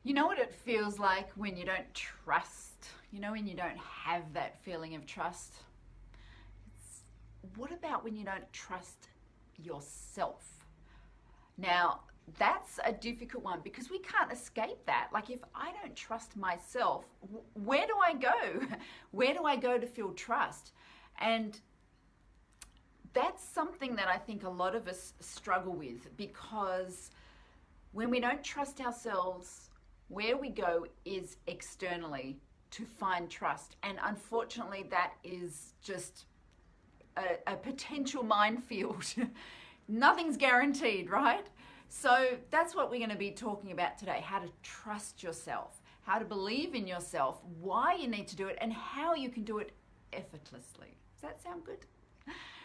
You know what it feels like when you don't trust? You know, when you don't have that feeling of trust? It's, what about when you don't trust yourself? Now, that's a difficult one because we can't escape that. Like, if I don't trust myself, where do I go? Where do I go to feel trust? And that's something that I think a lot of us struggle with, because when we don't trust ourselves, where we go is externally to find trust. And unfortunately, that is just a potential minefield. Nothing's guaranteed, right? So that's what we're going to be talking about today: how to trust yourself, how to believe in yourself, why you need to do it, and how you can do it effortlessly. Does that sound good?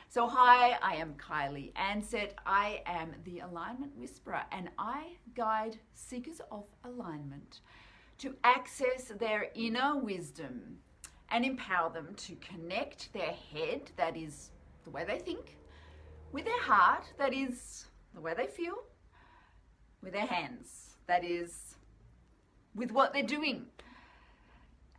So hi, I am Kylie Ansett. I am the Alignment Whisperer, and I guide seekers of alignment to access their inner wisdom and empower them to connect their head, that is the way they think, with their heart, that is the way they feel, with their hands, that is with what they're doing.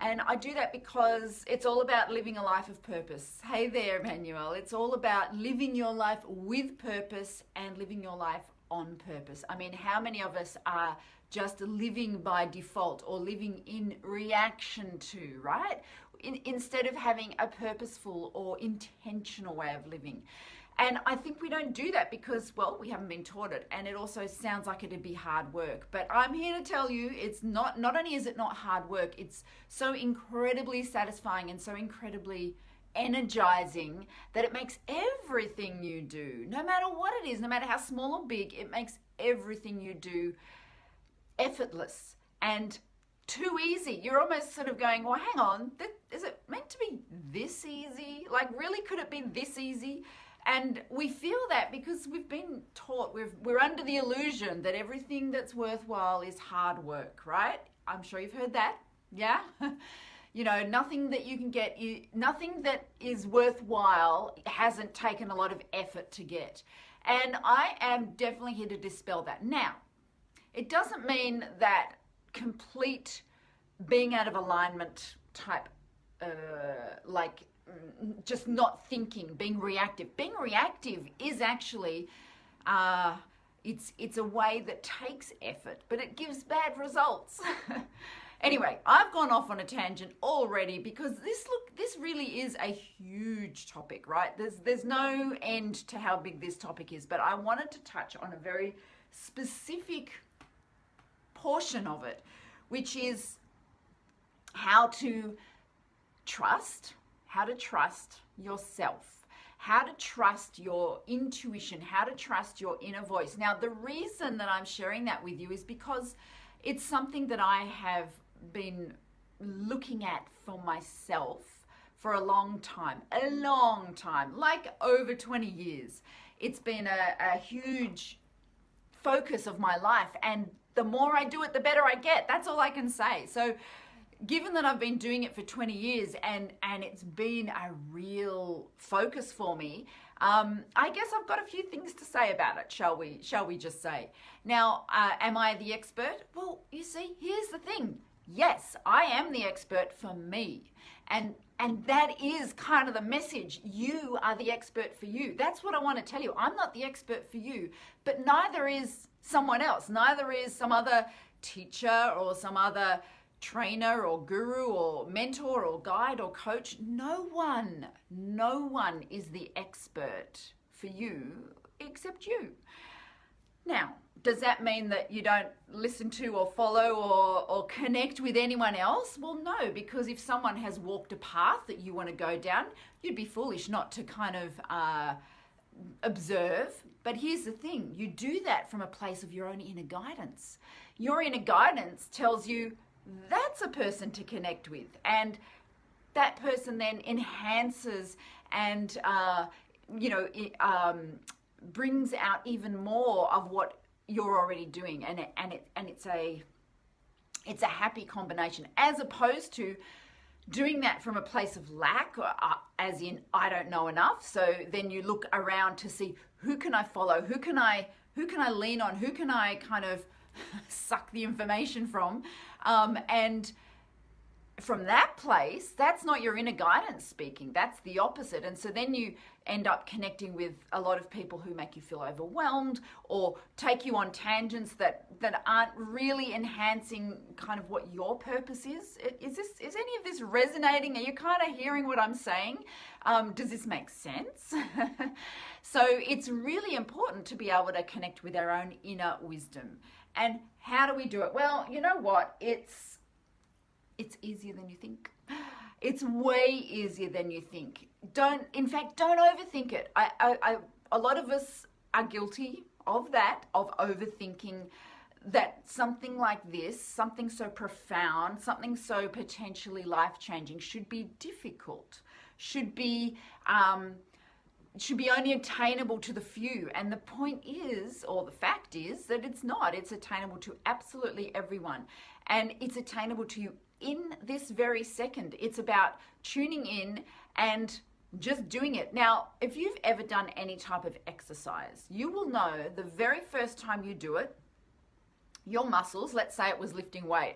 And I do that because it's all about living a life of purpose. Hey there, Emmanuel. It's all about living your life with purpose and living your life on purpose. I mean, how many of us are just living by default or living in reaction to, right? Instead of having a purposeful or intentional way of living. And I think we don't do that because, well, we haven't been taught it. And it also sounds like it'd be hard work. But I'm here to tell you, it's not only is it not hard work, it's so incredibly satisfying and so incredibly energizing that it makes everything you do, no matter what it is, no matter how small or big, it makes everything you do effortless and too easy. You're almost sort of going, well, hang on, is it meant to be this easy? Like, really, could it be this easy? And we feel that because we've been taught, we're under the illusion that everything that's worthwhile is hard work, right? I'm sure you've heard that, yeah? You know, nothing that you can get, nothing that is worthwhile hasn't taken a lot of effort to get. And I am definitely here to dispel that. Now, it doesn't mean that complete being out of alignment type, just not thinking, being reactive. Being reactive is actually, it's a way that takes effort, but it gives bad results. Anyway, I've gone off on a tangent already because this really is a huge topic, right? There's no end to how big this topic is, but I wanted to touch on a very specific portion of it, which is how to trust yourself, how to trust your intuition, how to trust your inner voice. Now, the reason that I'm sharing that with you is because it's something that I have been looking at for myself for a long time, like over 20 years. It's been a huge focus of my life, and the more I do it, the better I get. That's all I can say. So given that I've been doing it for 20 years and it's been a real focus for me, I guess I've got a few things to say about it, shall we just say. Now, am I the expert? Well, you see, here's the thing. Yes, I am the expert for me. And that is kind of the message. You are the expert for you. That's what I want to tell you. I'm not the expert for you, but neither is someone else. Neither is some other teacher or some other trainer or guru or mentor or guide or coach. No one is the expert for you except you. Now, does that mean that you don't listen to or follow or connect with anyone else? Well, no, because if someone has walked a path that you want to go down, you'd be foolish not to kind of observe. But here's the thing, you do that from a place of your own inner guidance. Your inner guidance tells you that's a person to connect with, and that person then enhances and brings out even more of what you're already doing, and it's a happy combination, as opposed to doing that from a place of lack, as in I don't know enough. So then you look around to see, who can I follow, who can I lean on, who can I kind of suck the information from. And from that place, that's not your inner guidance speaking. That's the opposite. And so then you end up connecting with a lot of people who make you feel overwhelmed or take you on tangents that aren't really enhancing kind of what your purpose is. Is any of this resonating? Are you kind of hearing what I'm saying? Does this make sense? So it's really important to be able to connect with our own inner wisdom. And how do we do it? Well, you know what? It's easier than you think. It's way easier than you think. Don't overthink it. A lot of us are guilty of that, of overthinking that something like this, something so profound, something so potentially life-changing should be difficult, should be only attainable to the few. And the point is, or the fact is, that it's not. It's attainable to absolutely everyone. And it's attainable to you in this very second. It's about tuning in and just doing it. Now, if you've ever done any type of exercise, you will know the very first time you do it, your muscles, let's say it was lifting weight,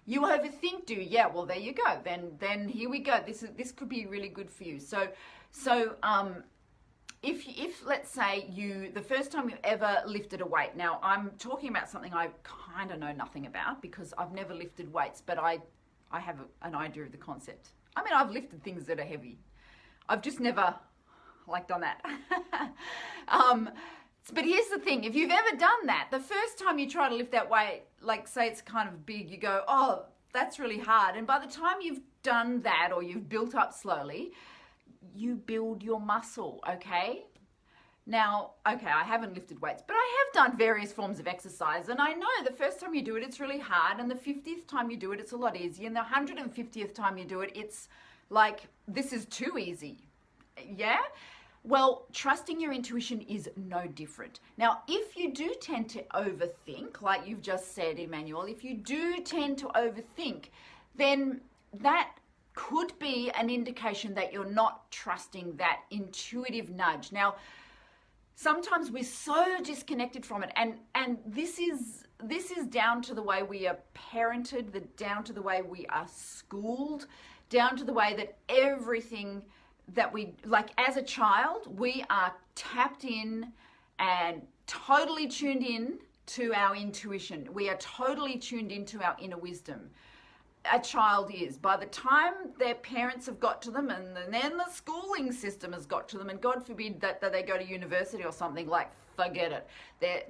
you overthink, yeah, well, there you go. Then here we go. This could be really good for you. So if let's say the first time you ever lifted a weight, now I'm talking about something I kind of know nothing about because I've never lifted weights, but I have an idea of the concept. I mean, I've lifted things that are heavy. I've just never done that. But here's the thing, if you've ever done that, the first time you try to lift that weight, like say it's kind of big, you go, oh, that's really hard. And by the time you've done that or you've built up slowly, you build your muscle, okay? Now, okay, I haven't lifted weights, but I have done various forms of exercise, and I know the first time you do it, it's really hard, and the 50th time you do it, it's a lot easier, and the 150th time you do it, it's like, this is too easy, yeah? Well, trusting your intuition is no different. Now, if you do tend to overthink, like you've just said, Emmanuel, if you do tend to overthink, then that could be an indication that you're not trusting that intuitive nudge. Now, sometimes we're so disconnected from it, and this is down to the way we are parented, down to the way we are schooled, down to the way that everything that we, like as a child, we are tapped in and totally tuned in to our intuition. We are totally tuned into our inner wisdom. A child is. By the time their parents have got to them, and then the schooling system has got to them, and God forbid that they go to university or something, like forget it.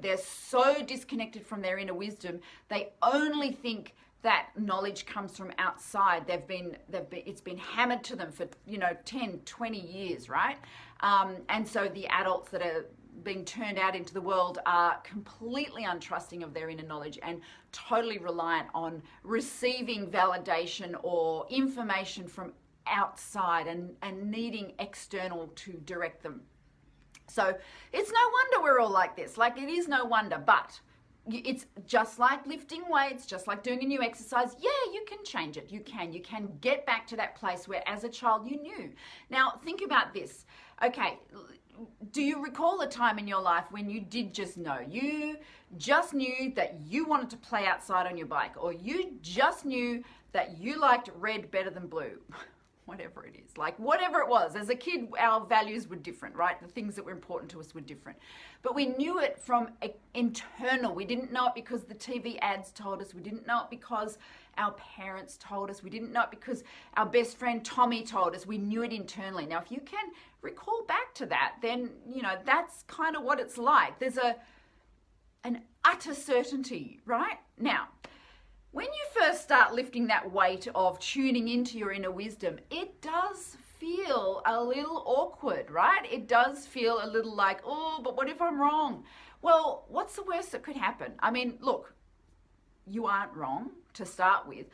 They're so disconnected from their inner wisdom. They only think that knowledge comes from outside. It's been hammered to them for 10, 20 years, right? And so the adults that are being turned out into the world are completely untrusting of their inner knowledge and totally reliant on receiving validation or information from outside and needing external to direct them. So it's no wonder we're all like this. Like, it is no wonder, but it's just like lifting weights, just like doing a new exercise. Yeah, you can change it. You can get back to that place where as a child you knew. Now think about this. Okay, do you recall a time in your life when you did just know? You just knew that you wanted to play outside on your bike, or you just knew that you liked red better than blue. Whatever it is, like whatever it was. As a kid, our values were different, right? The things that were important to us were different. But we knew it from internal. We didn't know it because the TV ads told us. We didn't know it because our parents told us. We didn't know it because our best friend Tommy told us. We knew it internally. Now, if you can recall back to that, then, that's kind of what it's like. There's an utter certainty, right? Now, when you first start lifting that weight of tuning into your inner wisdom, it does feel a little awkward, right? It does feel a little like, oh, but what if I'm wrong? Well, what's the worst that could happen? I mean, look, you aren't wrong to start with,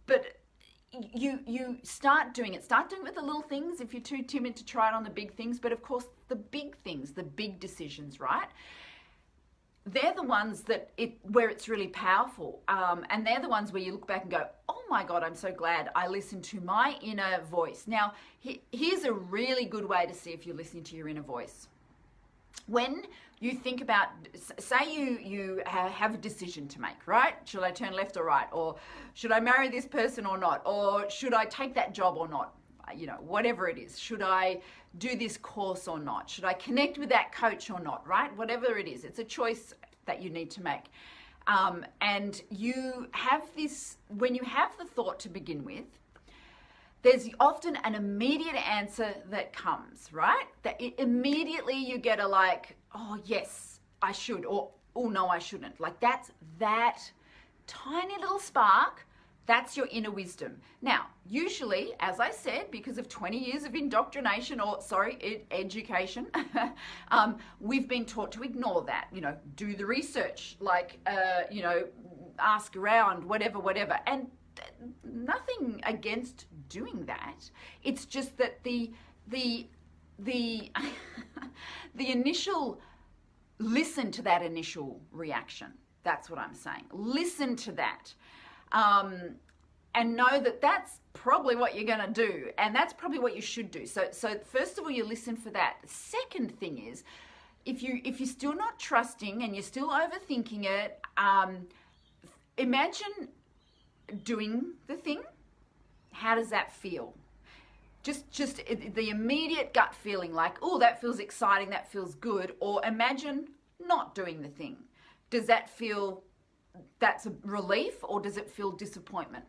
but you start doing it. Start doing it with the little things if you're too timid to try it on the big things. But of course, the big things, the big decisions, right? They're the ones where it's really powerful. And they're the ones where you look back and go, oh my God, I'm so glad I listened to my inner voice. Now, here's a really good way to see if you're listening to your inner voice. When you think about, say you have a decision to make, right? Should I turn left or right? Or should I marry this person or not? Or should I take that job or not? You know, whatever it is. Should I do this course or not? Should I connect with that coach or not, right? Whatever it is, it's a choice that you need to make. And you have this, when you have the thought to begin with, there's often an immediate answer that comes, right? That immediately you get a like, oh yes, I should, or oh no, I shouldn't. Like that's that tiny little spark. That's your inner wisdom. Now, usually, as I said, because of 20 years of indoctrination, or sorry, education, we've been taught to ignore that. You know, do the research, like, you know, ask around, whatever. And nothing against doing that. It's just that the the initial, listen to that initial reaction. That's what I'm saying. Listen to that. And know that that's probably what you're going to do, and that's probably what you should do. So first of all, you listen for that. The second thing is, if you're still not trusting and you're still overthinking it, imagine doing the thing. How does that feel? Just the immediate gut feeling, like, oh, that feels exciting, that feels good. Or imagine not doing the thing. Does that feel, that's a relief, or does it feel disappointment?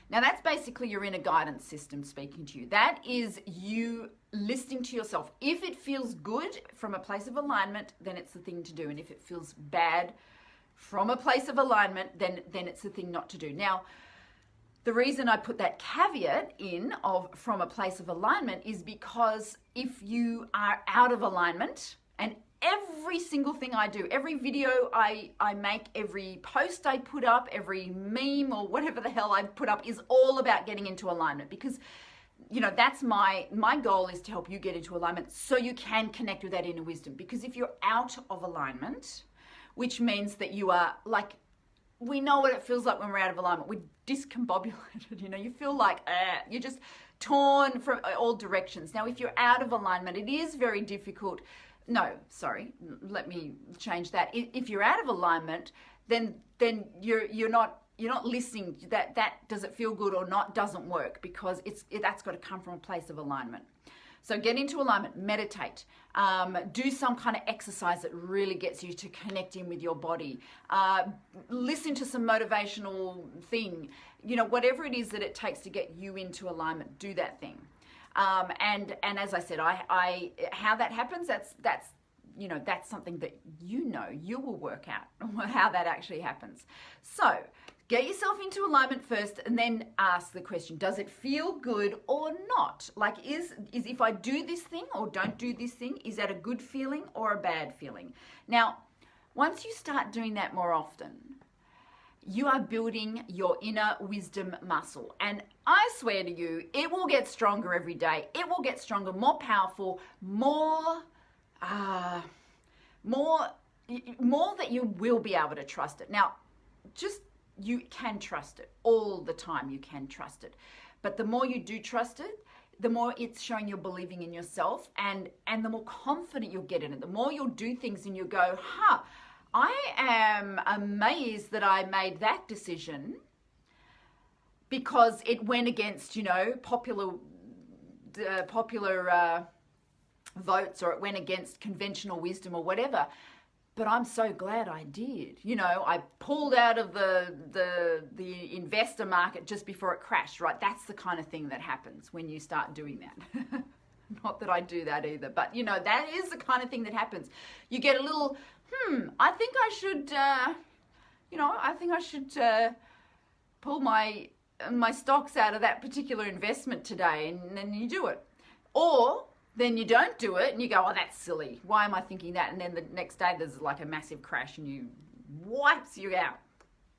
Now that's basically your inner guidance system speaking to you. That is you listening to yourself. If it feels good from a place of alignment, then it's the thing to do. And if it feels bad from a place of alignment, then it's the thing not to do. Now, the reason I put that caveat in of from a place of alignment is because if you are out of alignment, and every single thing I do, every video I make, every post I put up, every meme or whatever the hell I put up is all about getting into alignment, because, you know, that's my goal is to help you get into alignment so you can connect with that inner wisdom. Because if you're out of alignment, which means that you are like, we know what it feels like when we're out of alignment. We're discombobulated, you know, you feel like you're just torn from all directions. Now, if you're out of alignment, it is very difficult. No, sorry, let me change that. If you're out of alignment, then you're not listening. That does it feel good or not doesn't work, because that's got to come from a place of alignment. So get into alignment, meditate, do some kind of exercise that really gets you to connecting with your body. Listen to some motivational thing, you know, whatever it is that it takes to get you into alignment, do that thing. And as I said, I how that happens, that's you know, that's something that you will work out how that actually happens. So get yourself into alignment first, and then ask the question, does it feel good or not? Like, is if I do this thing or don't do this thing, is that a good feeling or a bad feeling? Now, once you start doing that more often, you are building your inner wisdom muscle. And I swear to you, it will get stronger every day. It will get stronger, more powerful, more that you will be able to trust it. Now, you can trust it all the time. You can trust it. But the more you do trust it, the more it's showing you're believing in yourself, and the more confident you'll get in it. The more you'll do things and you go, I am amazed that I made that decision because it went against, you know, popular votes, or it went against conventional wisdom or whatever. But I'm so glad I did. You know, I pulled out of the investor market just before it crashed, right? That's the kind of thing that happens when you start doing that. Not that I do that either, but you know, that is the kind of thing that happens. You get a little, I think I should, pull my stocks out of that particular investment today, and then you do it. Or then you don't do it and you go, oh, that's silly. Why am I thinking that? And then the next day there's like a massive crash and you wipes you out.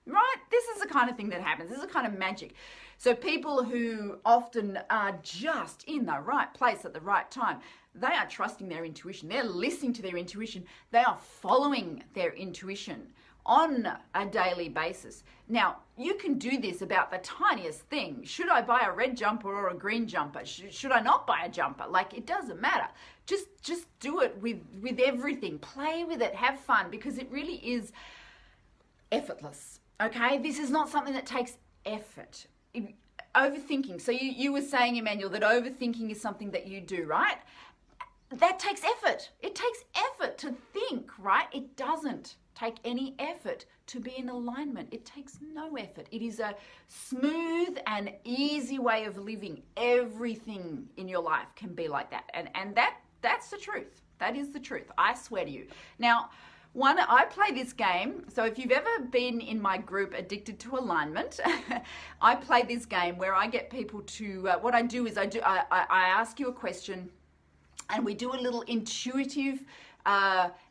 Right? This is the kind of thing that happens. This is the kind of magic. So people who often are just in the right place at the right time, they are trusting their intuition. They're listening to their intuition. They are following their intuition on a daily basis. Now, you can do this about the tiniest thing. Should I buy a red jumper or a green jumper? Should I not buy a jumper? Like, it doesn't matter. Just do it with everything. Play with it. Have fun, because it really is effortless. Okay? This is not something that takes effort. Overthinking. So you were saying, Emmanuel, that overthinking is something that you do, right? That takes effort. It takes effort to think, right? It doesn't take any effort to be in alignment. It takes no effort. It is a smooth and easy way of living. Everything in your life can be like that. And that's the truth. That is the truth. I swear to you. Now, I play this game. So if you've ever been in my group, Addicted to Alignment, I play this game where I get people to, what I do is I ask you a question, and we do a little intuitive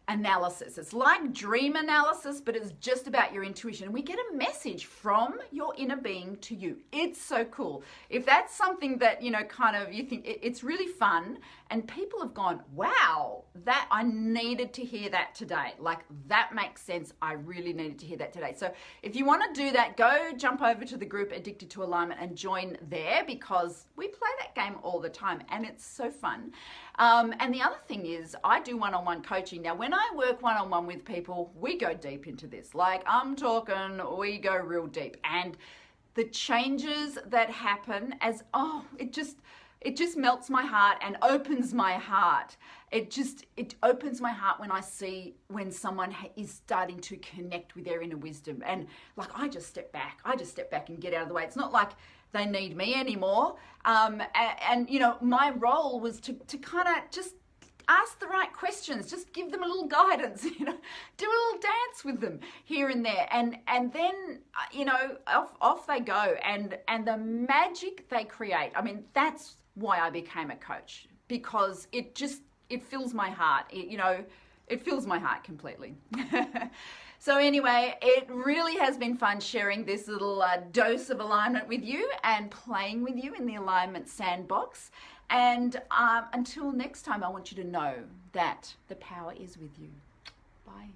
analysis. It's like dream analysis, but it's just about your intuition. And we get a message from your inner being to you. It's so cool. If that's something that, kind of you think it's really fun, and people have gone, wow, that I needed to hear that today. Like, that makes sense. I really needed to hear that today. So if you want to do that, go jump over to the group Addicted to Alignment and join there, because we play that game all the time and it's so fun. And the other thing is, I do one-on-one coaching. Now, when I work one-on-one with people, we go deep into this. Like, I'm talking, we go real deep. And the changes that happen it just melts my heart and opens my heart. It opens my heart when I see when someone is starting to connect with their inner wisdom. And like, I just step back and get out of the way. It's not like they need me anymore. My role was to kind of just ask the right questions, just give them a little guidance, do a little dance with them here and there. And then, off they go. And the magic they create, that's why I became a coach, because it fills my heart. It fills my heart completely. So anyway, it really has been fun sharing this little dose of alignment with you and playing with you in the alignment sandbox. And until next time, I want you to know that the power is with you. Bye.